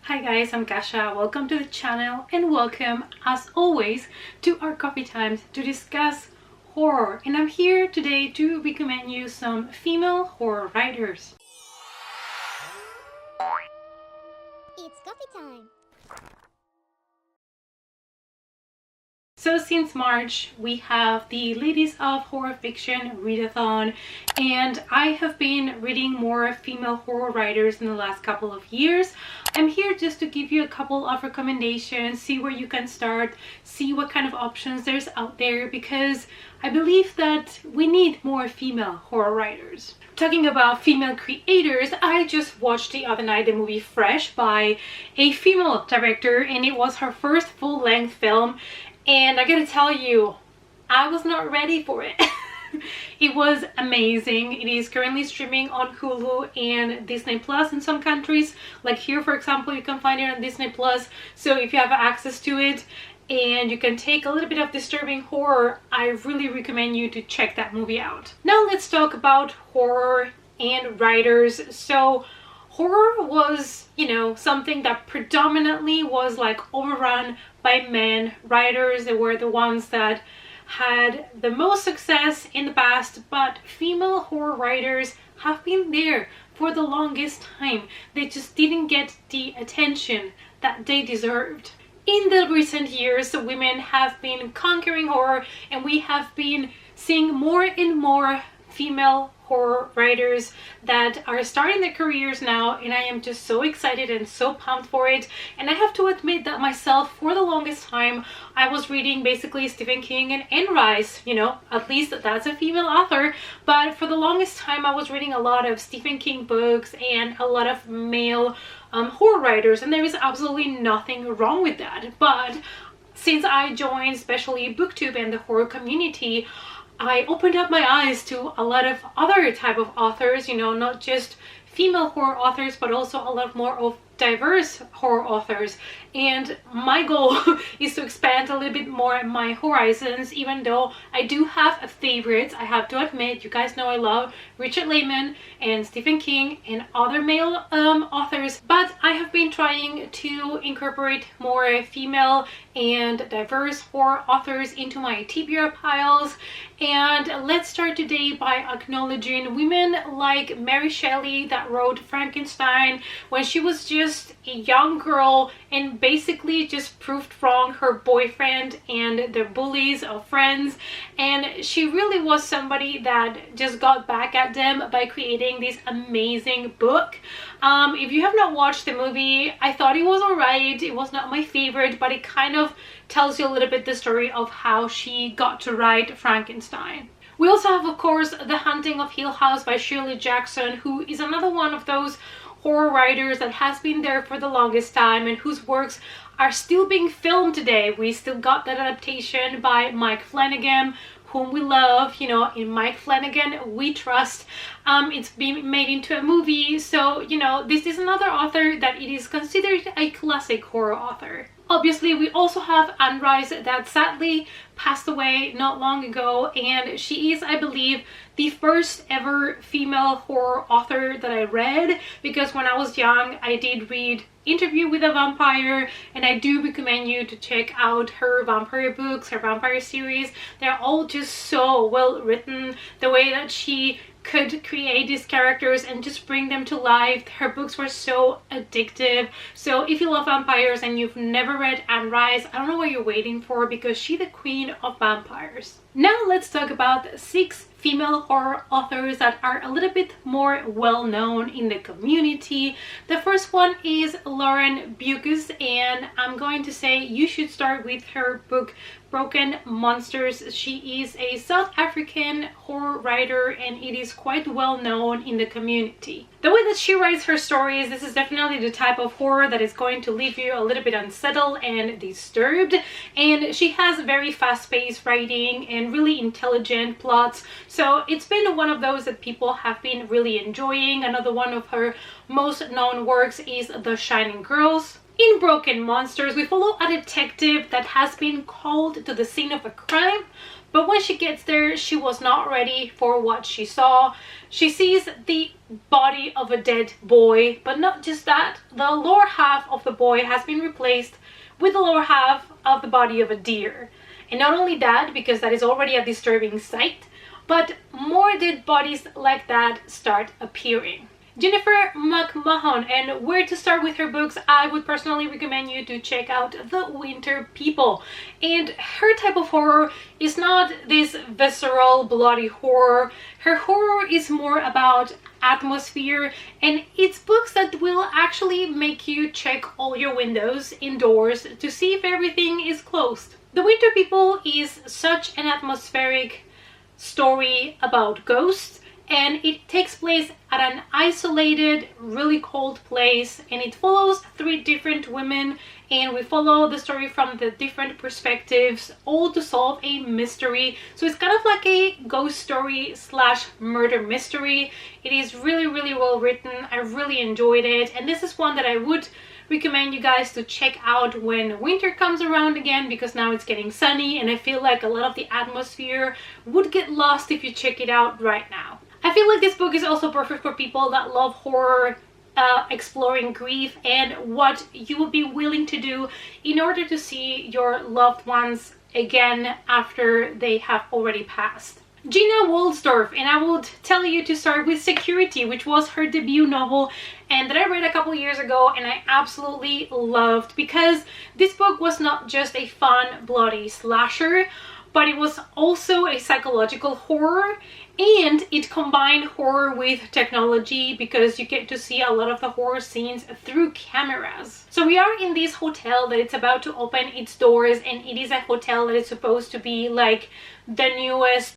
Hi guys, I'm Kasha. Welcome to the channel and welcome as always to our coffee times to discuss horror. And I'm here today to recommend you some female horror writers. It's coffee time. So since March, we have the Ladies of Horror Fiction readathon, and I have been reading more female horror writers in the last couple of years. I'm here just to give you a couple of recommendations, see where you can start, see what kind of options there's out there, because I believe that we need more female horror writers. Talking about female creators, I just watched the other night the movie Fresh by a female director, and it was her first full-length film. And I gotta tell you, I was not ready for it. It was amazing. It is currently streaming on Hulu and Disney Plus in some countries. Like here, for example, you can find it on Disney Plus. So if you have access to it and you can take a little bit of disturbing horror, I really recommend you to check that movie out. Now let's talk about horror and writers. So horror was, something that predominantly was like overrun by men writers. They were the ones that had the most success in the past, but female horror writers have been there for the longest time. They just didn't get the attention that they deserved. In the recent years, women have been conquering horror, and we have been seeing more and more female horror writers that are starting their careers now, and I am just so excited and so pumped for it. And I have to admit that myself, for the longest time, I was reading basically Stephen King and Anne Rice, at least that's a female author, but for the longest time I was reading a lot of Stephen King books and a lot of male horror writers, and there is absolutely nothing wrong with that. But since I joined especially booktube and the horror community, I opened up my eyes to a lot of other type of authors, not just female horror authors, but also a lot more of diverse horror authors. And my goal is to expand a little bit more my horizons, even though I do have favorites. I have to admit, you guys know I love Richard Lehman and Stephen King and other male authors, but I have been trying to incorporate more female and diverse horror authors into my TBR piles. And let's start today by acknowledging women like Mary Shelley that wrote Frankenstein when she was just a young girl and basically just proved wrong her boyfriend and the bullies of friends, and she really was somebody that just got back at them by creating this amazing book. If you have not watched the movie, I thought it was alright. It was not my favorite, but it kind of tells you a little bit the story of how she got to write Frankenstein. We also have, of course, The Haunting of Hill House by Shirley Jackson, who is another one of those horror writers that has been there for the longest time and whose works are still being filmed today. We still got that adaptation by Mike Flanagan, whom we love, in Mike Flanagan we trust. It's been made into a movie, so this is another author that it is considered a classic horror author. Obviously, we also have Anne Rice that sadly passed away not long ago, and she is, I believe, the first ever female horror author that I read, because when I was young I did read Interview with a Vampire, and I do recommend you to check out her vampire books, her vampire series. They're all just so well written. The way that she could create these characters and just bring them to life. Her books were so addictive. So if you love vampires and you've never read Anne Rice, I don't know what you're waiting for, because she's the queen of vampires. Now let's talk about 6 female horror authors that are a little bit more well known in the community. The first one is Lauren Beukes, and I'm going to say you should start with her book Broken Monsters. She is a South African horror writer, and it is quite well known in the community. The way that she writes her stories, this is definitely the type of horror that is going to leave you a little bit unsettled and disturbed, and she has very fast-paced writing and really intelligent plots. So it's been one of those that people have been really enjoying. Another one of her most known works is The Shining Girls. In Broken Monsters, we follow a detective that has been called to the scene of a crime But when she gets there, she was not ready for what she saw. She sees the body of a dead boy, but not just that, the lower half of the boy has been replaced with the lower half of the body of a deer. And not only that, because that is already a disturbing sight, but more dead bodies like that start appearing. Jennifer McMahon, and where to start with her books, I would personally recommend you to check out The Winter People. And her type of horror is not this visceral, bloody horror. Her horror is more about atmosphere, and it's books that will actually make you check all your windows indoors to see if everything is closed. The Winter People is such an atmospheric story about ghosts, and it takes place at an isolated, really cold place, and it follows 3 different women, and we follow the story from the different perspectives, all to solve a mystery. So it's kind of like a ghost story slash murder mystery. It is really, really well written. I really enjoyed it, and this is one that I would recommend you guys to check out when winter comes around again, because now it's getting sunny, and I feel like a lot of the atmosphere would get lost if you check it out right now. I feel like this book is also perfect for people that love horror, exploring grief, and what you would be willing to do in order to see your loved ones again after they have already passed. Gina Wollsdorf, and I would tell you to start with Security, which was her debut novel and that I read a couple years ago, and I absolutely loved, because this book was not just a fun, bloody slasher, but it was also a psychological horror, and it combined horror with technology, because you get to see a lot of the horror scenes through cameras. So we are in this hotel that it's about to open its doors, and it is a hotel that is supposed to be like the newest.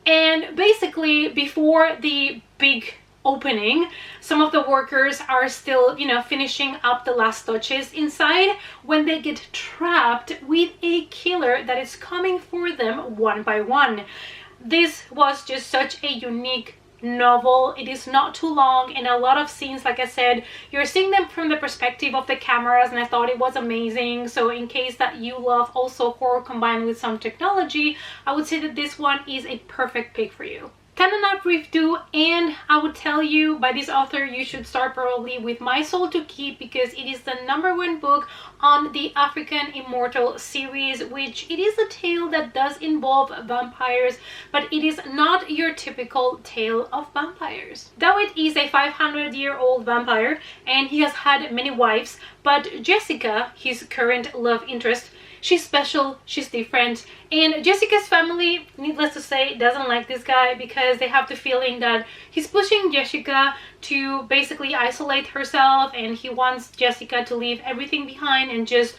And basically, before the big opening, some of the workers are still, you know, finishing up the last touches inside when they get trapped with a killer that is coming for them one by one. This was just such a unique novel. It is not too long, and a lot of scenes, like I said, you're seeing them from the perspective of the cameras, and I thought it was amazing. So in case that you love also horror combined with some technology, I would say that this one is a perfect pick for you. Cannot Brief 2, and I would tell you by this author you should start probably with My Soul to Keep, because it is the #1 book on the African Immortal series, which it is a tale that does involve vampires, but it is not your typical tale of vampires. Dawit is a 500-year-old vampire, and he has had many wives, but Jessica, his current love interest, she's special, she's different, and Jessica's family, needless to say, doesn't like this guy, because they have the feeling that he's pushing Jessica to basically isolate herself, and he wants Jessica to leave everything behind and just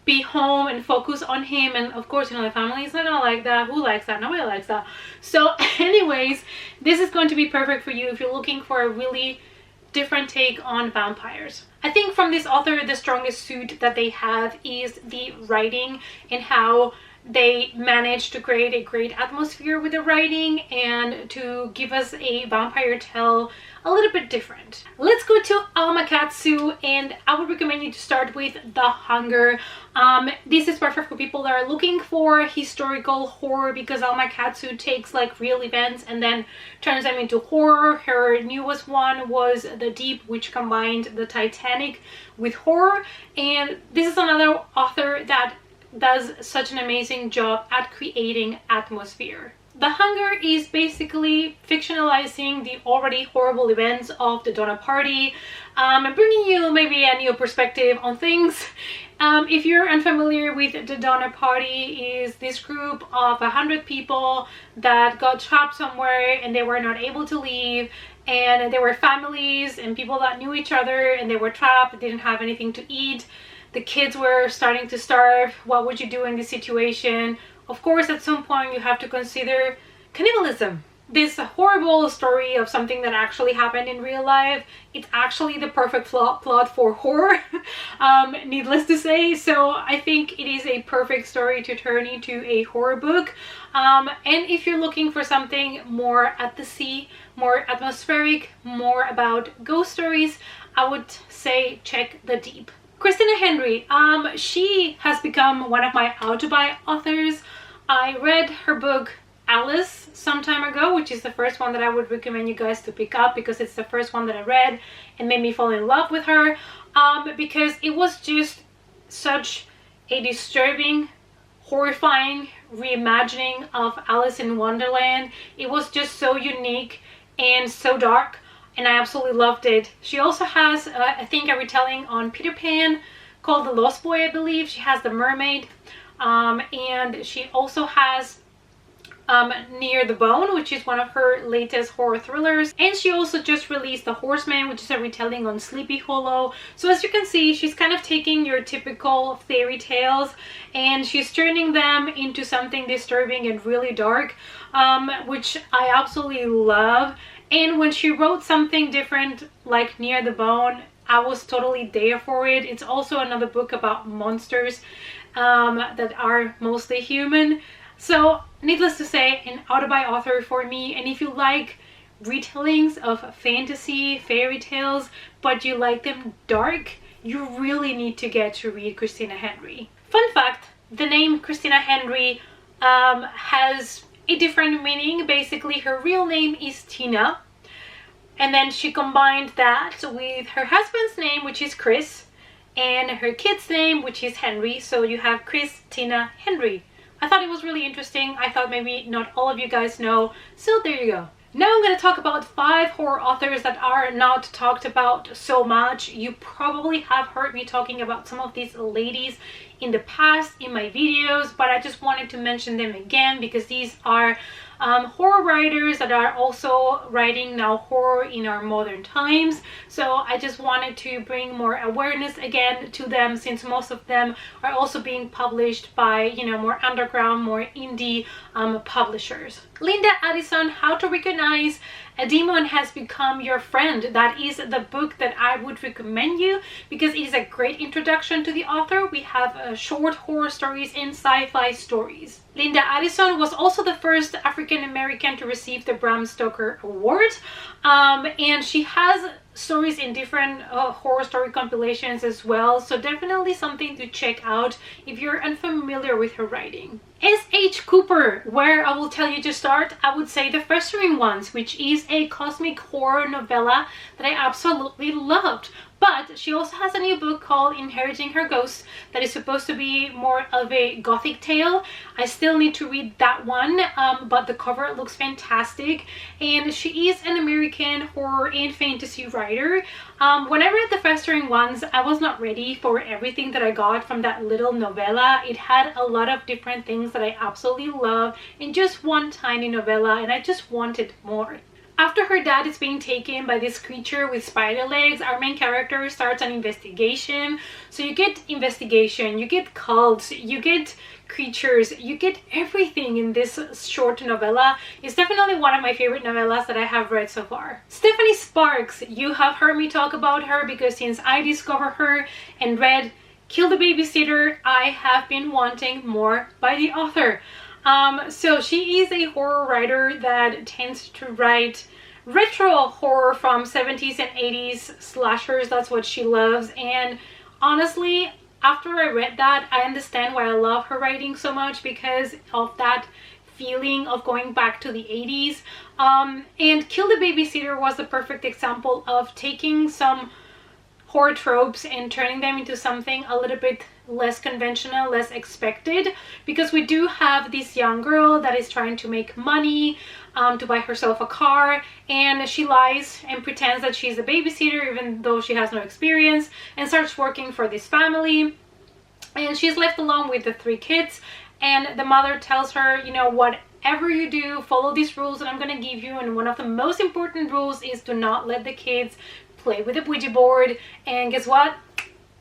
be home and focus on him. And of course, you know, the family is not gonna like that. Who likes that? Nobody likes that. So anyways, this is going to be perfect for you if you're looking for a really different take on vampires. I think from this author, the strongest suit that they have is the writing, and how they managed to create a great atmosphere with the writing and to give us a vampire tale a little bit different. Let's go to Alma Katsu, and I would recommend you to start with The Hunger. This is perfect for people that are looking for historical horror, because Alma Katsu takes like real events and then turns them into horror. Her newest one was The Deep, which combined the Titanic with horror, and this is another author that does such an amazing job at creating atmosphere. The Hunger is basically fictionalizing the already horrible events of the Donner Party, and bringing you maybe a new perspective on things. If you're unfamiliar with the Donner Party, is this group of 100 people that got trapped somewhere and they were not able to leave, and there were families and people that knew each other, and they were trapped, didn't have anything to eat. The kids were starting to starve. What would you do in this situation? Of course, at some point you have to consider cannibalism. This horrible story of something that actually happened in real life, it's actually the perfect plot for horror, needless to say. So I think it is a perfect story to turn into a horror book. And if you're looking for something more at the sea, more atmospheric, more about ghost stories, I would say check The Deep. Christina Henry, she has become one of my out-to-buy authors. I read her book Alice some time ago, which is the first one that I would recommend you guys to pick up because it's the first one that I read and made me fall in love with her, because it was just such a disturbing, horrifying reimagining of Alice in Wonderland. It was just so unique and so dark, and I absolutely loved it. She also has, I think, a retelling on Peter Pan called The Lost Boy, I believe. She has The Mermaid, and she also has Near the Bone, which is one of her latest horror thrillers, and she also just released The Horseman, which is a retelling on Sleepy Hollow. So as you can see, she's kind of taking your typical fairy tales and she's turning them into something disturbing and really dark, which I absolutely love. And when she wrote something different like Near the Bone, I was totally there for it. It's also another book about monsters that are mostly human. So needless to say, an out-of-buy author for me. And if you like retellings of fantasy fairy tales but you like them dark, you really need to get to read Christina Henry. Fun fact, the name Christina Henry has a different meaning. Basically, her real name is Tina, and then she combined that with her husband's name, which is Chris, and her kid's name, which is Henry. So you have Christina Henry. I thought it was really interesting. I thought maybe not all of you guys know, so there you go. Now I'm going to talk about 5 horror authors that are not talked about so much. You probably have heard me talking about some of these ladies in the past in my videos, but I just wanted to mention them again because these are horror writers that are also writing now horror in our modern times. So I just wanted to bring more awareness again to them, since most of them are also being published by, you know, more underground, more indie publishers. Linda Addison, How to Recognize a Demon Has Become Your Friend. That is the book that I would recommend you because it is a great introduction to the author. We have short horror stories and sci-fi stories. Linda Addison was also the first African American to receive the Bram Stoker Award, and she has stories in different horror story compilations as well, so definitely something to check out if you're unfamiliar with her writing. S.H. Cooper, where I will tell you to start, I would say The Festering Ones, which is a cosmic horror novella that I absolutely loved. But she also has a new book called Inheriting Her Ghost that is supposed to be more of a gothic tale. I still need to read that one, but the cover looks fantastic. And she is an American horror and fantasy writer. When I read The Festering Ones, I was not ready for everything that I got from that little novella. It had a lot of different things that I absolutely love in just one tiny novella, and I just wanted more. After her dad is being taken by this creature with spider legs, our main character starts an investigation. So you get investigation, you get cults, you get creatures, you get everything in this short novella. It's definitely one of my favorite novellas that I have read so far. Stephanie Sparks, you have heard me talk about her because since I discovered her and read Kill the Babysitter, I have been wanting more by the author. So she is a horror writer that tends to write retro horror from 70s and 80s slashers. That's what she loves, and honestly, after I read that, I understand why I love her writing so much, because of that feeling of going back to the 80s. And Kill the Babysitter was the perfect example of taking some horror tropes and turning them into something a little bit less conventional, less expected, because we do have this young girl that is trying to make money to buy herself a car, and she lies and pretends that she's a babysitter even though she has no experience, and starts working for this family, and she's left alone with the 3 kids, and the mother tells her, you know, whatever you do, follow these rules that I'm gonna give you, and one of the most important rules is to not let the kids play with the Ouija board. And guess what?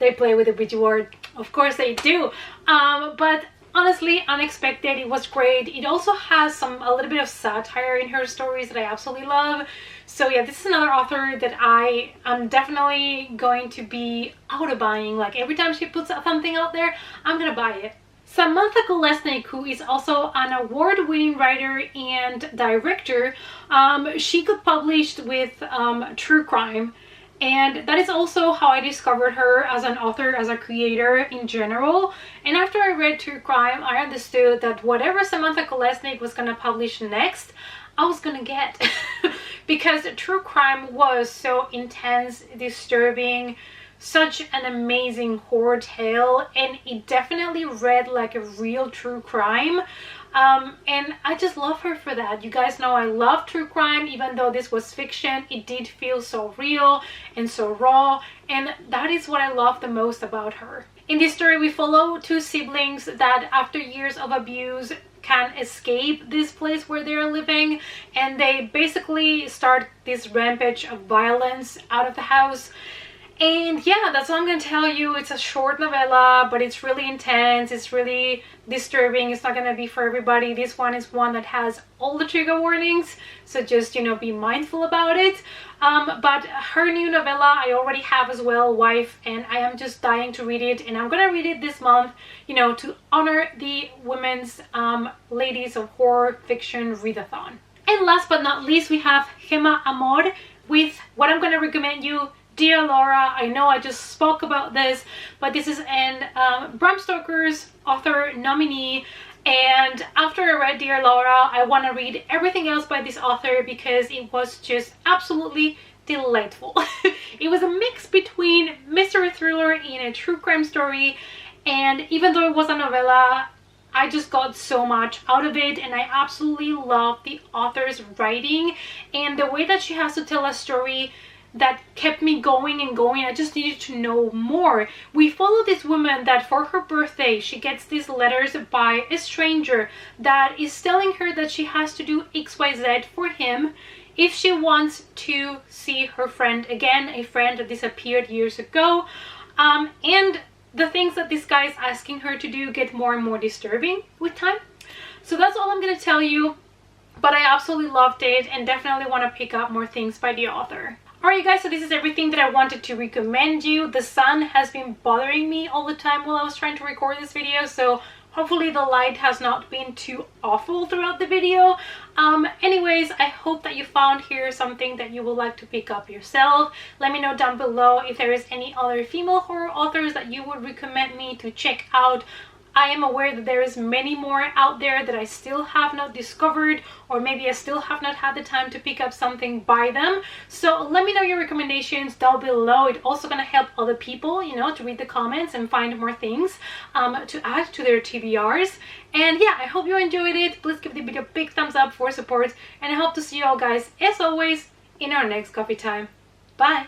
They play with the Ouija board. Of course they do. But honestly, unexpected. It was great. It also has a little bit of satire in her stories that I absolutely love. So yeah, this is another author that I am definitely going to be auto-buying. Like every time she puts something out there, I'm gonna buy it. Samantha Golesnik, who is also an award-winning writer and director, she got published with true crime, And that is also how I discovered her as an author, as a creator in general. And after I read true crime, I understood that whatever Samantha Kolesnik was gonna publish next, I was gonna get. Because true crime was so intense, disturbing, such an amazing horror tale, and it definitely read like a real true crime. And I just love her for that. You guys know I love true crime. Even though this was fiction, it did feel so real and so raw, and that is what I love the most about her. In this story, we follow two siblings that after years of abuse can escape this place where they're living, and they basically start this rampage of violence out of the house. And yeah, that's all I'm gonna tell you. It's a short novella, but it's really intense, it's really disturbing. It's not gonna be for everybody. This one is one that has all the trigger warnings, so just, you know, be mindful about it. But her new novella I already have as well, Wife, and I am just dying to read it, and I'm gonna read it this month, you know, to honor the Women's Ladies of Horror Fiction Readathon. And last but not least, we have Gema Amor with what I'm gonna recommend you, Dear Laura. I know I just spoke about this, but this is an Bram Stoker's author nominee, and after I read Dear Laura, I want to read everything else by this author because it was just absolutely delightful. It was a mix between mystery thriller and a true crime story, and even though it was a novella, I just got so much out of it, and I absolutely love the author's writing and the way that she has to tell a story that kept me going and going. I just needed to know more. We follow this woman that for her birthday she gets these letters by a stranger that is telling her that she has to do XYZ for him if she wants to see her friend again, a friend that disappeared years ago. And the things that this guy is asking her to do get more and more disturbing with time. So that's all I'm gonna tell you, but I absolutely loved it and definitely want to pick up more things by the author. Alright you guys, so this is everything that I wanted to recommend you. The sun has been bothering me all the time while I was trying to record this video, so hopefully the light has not been too awful throughout the video. Anyways, I hope that you found here something that you would like to pick up yourself. Let me know down below if there is any other female horror authors that you would recommend me to check out. I am aware that there is many more out there that I still have not discovered, or maybe I still have not had the time to pick up something by them. So let me know your recommendations down below. It's also gonna help other people, you know, to read the comments and find more things to add to their TBRs. And yeah, I hope you enjoyed it. Please give the video a big thumbs up for support, and I hope to see you all guys, as always, in our next coffee time. Bye!